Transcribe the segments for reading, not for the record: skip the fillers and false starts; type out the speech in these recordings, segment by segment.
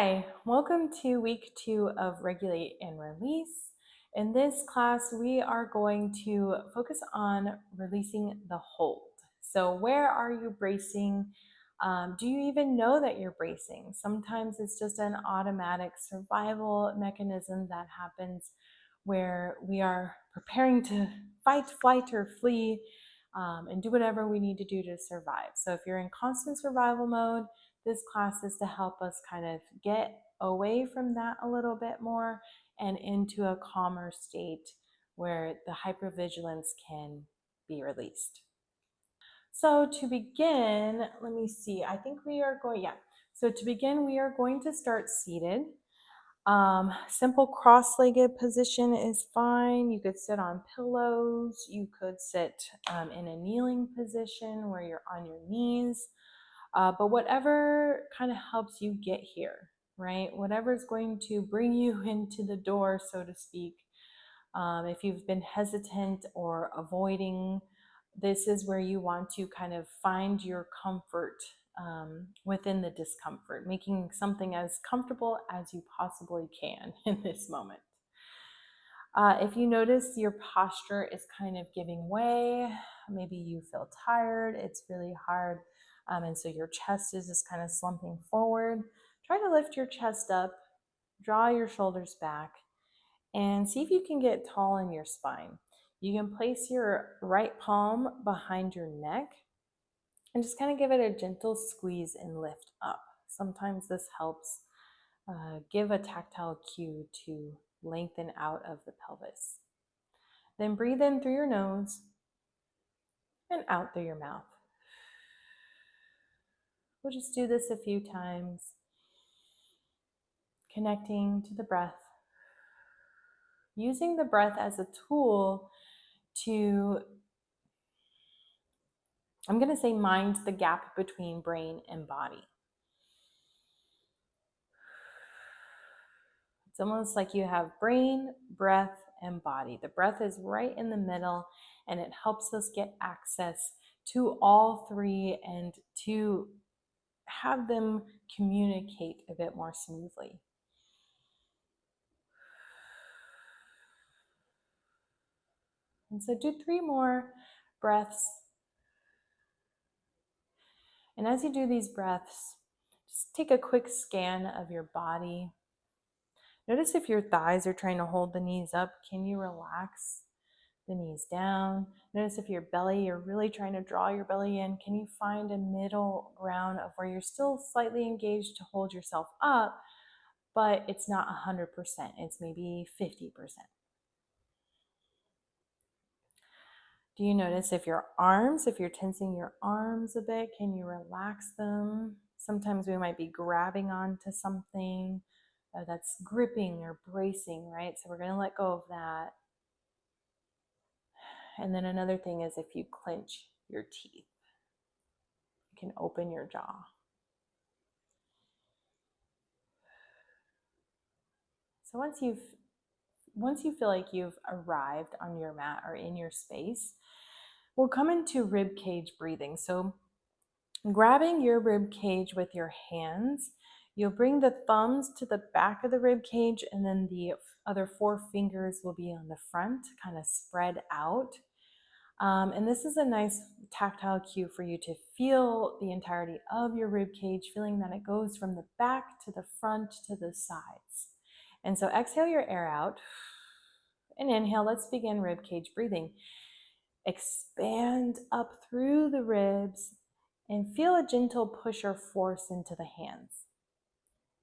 Hi, welcome to week 2 of Regulate and Release. In this class, we are going to focus on releasing the hold. So, where are you bracing? Do you even know that you're bracing? Sometimes it's just an automatic survival mechanism that happens where we are preparing to fight, flight, or flee and do whatever we need to do to survive. So, if you're in constant survival mode, this class is to help us kind of get away from that a little bit more and into a calmer state where the hypervigilance can be released. So to begin, let me see, I think we are going, yeah. So to begin, we are going to start seated. Simple cross-legged position is fine. You could sit on pillows. You could sit in a kneeling position where you're on your knees. But whatever kind of helps you get here, right? Whatever is going to bring you into the door, so to speak. If you've been hesitant or avoiding, this is where you want to kind of find your comfort within the discomfort, making something as comfortable as you possibly can in this moment. If you notice your posture is kind of giving way, maybe you feel tired, it's really hard, and so your chest is just kind of slumping forward, try to lift your chest up, draw your shoulders back, and see if you can get tall in your spine. You can place your right palm behind your neck and just kind of give it a gentle squeeze and lift up. Sometimes this helps give a tactile cue to lengthen out of the pelvis. Then breathe in through your nose and out through your mouth. We'll just do this a few times, connecting to the breath, using the breath as a tool to, I'm going to say, mind the gap between brain and body. It's almost like you have brain, breath, and body. The breath is right in the middle, and it helps us get access to all three and to have them communicate a bit more smoothly. And so do 3 more breaths. And as you do these breaths, just take a quick scan of your body. Notice if your thighs are trying to hold the knees up. Can you relax the knees down? Notice if your belly, you're really trying to draw your belly in. Can you find a middle ground of where you're still slightly engaged to hold yourself up, but it's not 100%. It's maybe 50%. Do you notice if you're tensing your arms a bit, can you relax them? Sometimes we might be grabbing onto something that's gripping or bracing, right? So we're going to let go of that. And then another thing is if you clench your teeth, you can open your jaw. So once you feel like you've arrived on your mat or in your space, we'll come into rib cage breathing. So grabbing your rib cage with your hands, you'll bring the thumbs to the back of the rib cage, and then the other 4 fingers will be on the front, kind of spread out. And this is a nice tactile cue for you to feel the entirety of your rib cage, feeling that it goes from the back to the front to the sides. And so exhale your air out and inhale. Let's begin rib cage breathing. Expand up through the ribs and feel a gentle push or force into the hands.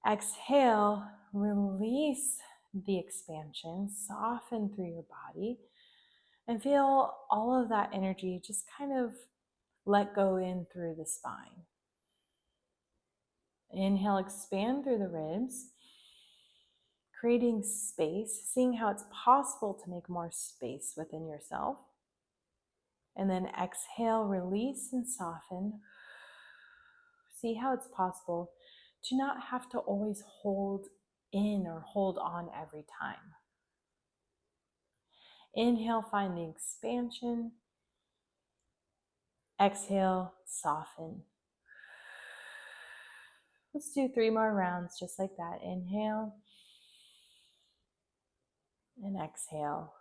Exhale, release the expansion, soften through your body, and feel all of that energy just kind of let go in through the spine. Inhale, expand through the ribs, creating space, seeing how it's possible to make more space within yourself. And then exhale, release and soften. See how it's possible to not have to always hold in or hold on every time. Inhale, find the expansion. Exhale, soften. Let's do 3 more rounds just like that. Inhale and exhale.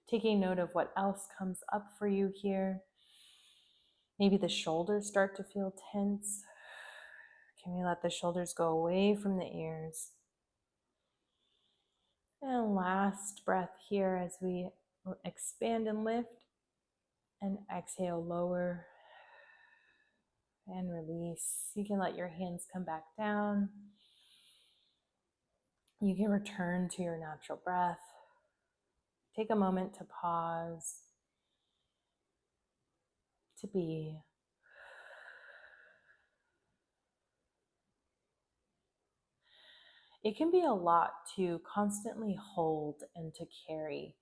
Taking note of what else comes up for you here. Maybe the shoulders start to feel tense. Can we let the shoulders go away from the ears? And last breath here as we expand and lift, and exhale, lower and release. You can let your hands come back down. You can return to your natural breath. Take a moment to pause, to be. It can be a lot to constantly hold and to carry.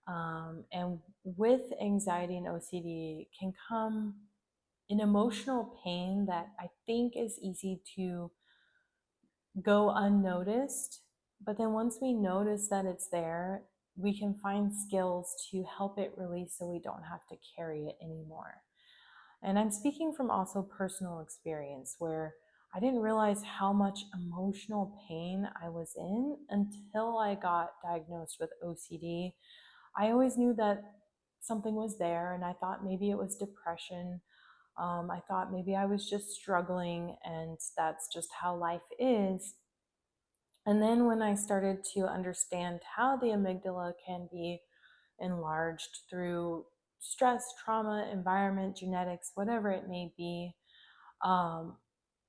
And with anxiety and OCD can come an emotional pain that I think is easy to go unnoticed. But then once we notice that it's there, we can find skills to help it release so we don't have to carry it anymore. And I'm speaking from also personal experience where I didn't realize how much emotional pain I was in until I got diagnosed with OCD. I always knew that something was there, and I thought maybe it was depression. I thought maybe I was just struggling, and that's just how life is. And then when I started to understand how the amygdala can be enlarged through stress, trauma, environment, genetics, whatever it may be, um,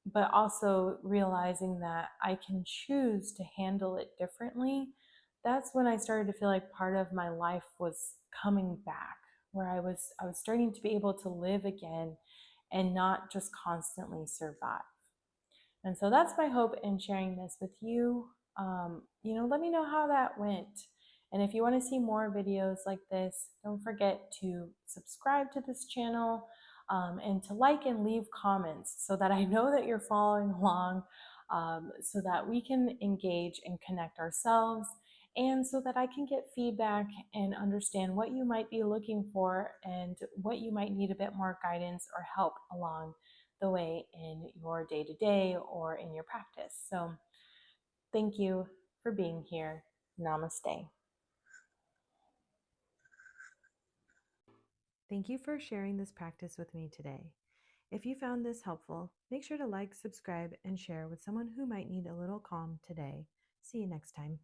but also realizing that I can choose to handle it differently, that's when I started to feel like part of my life was coming back, where I was starting to be able to live again and not just constantly survive. And so that's my hope in sharing this with you. Let me know how that went. And if you want to see more videos like this, don't forget to subscribe to this channel, and to like and leave comments so that I know that you're following along, so that we can engage and connect ourselves, and so that I can get feedback and understand what you might be looking for and what you might need a bit more guidance or help along the way in your day to day or in your practice. So, thank you for being here. Namaste. Thank you for sharing this practice with me today. If you found this helpful, make sure to like, subscribe, and share with someone who might need a little calm today. See you next time.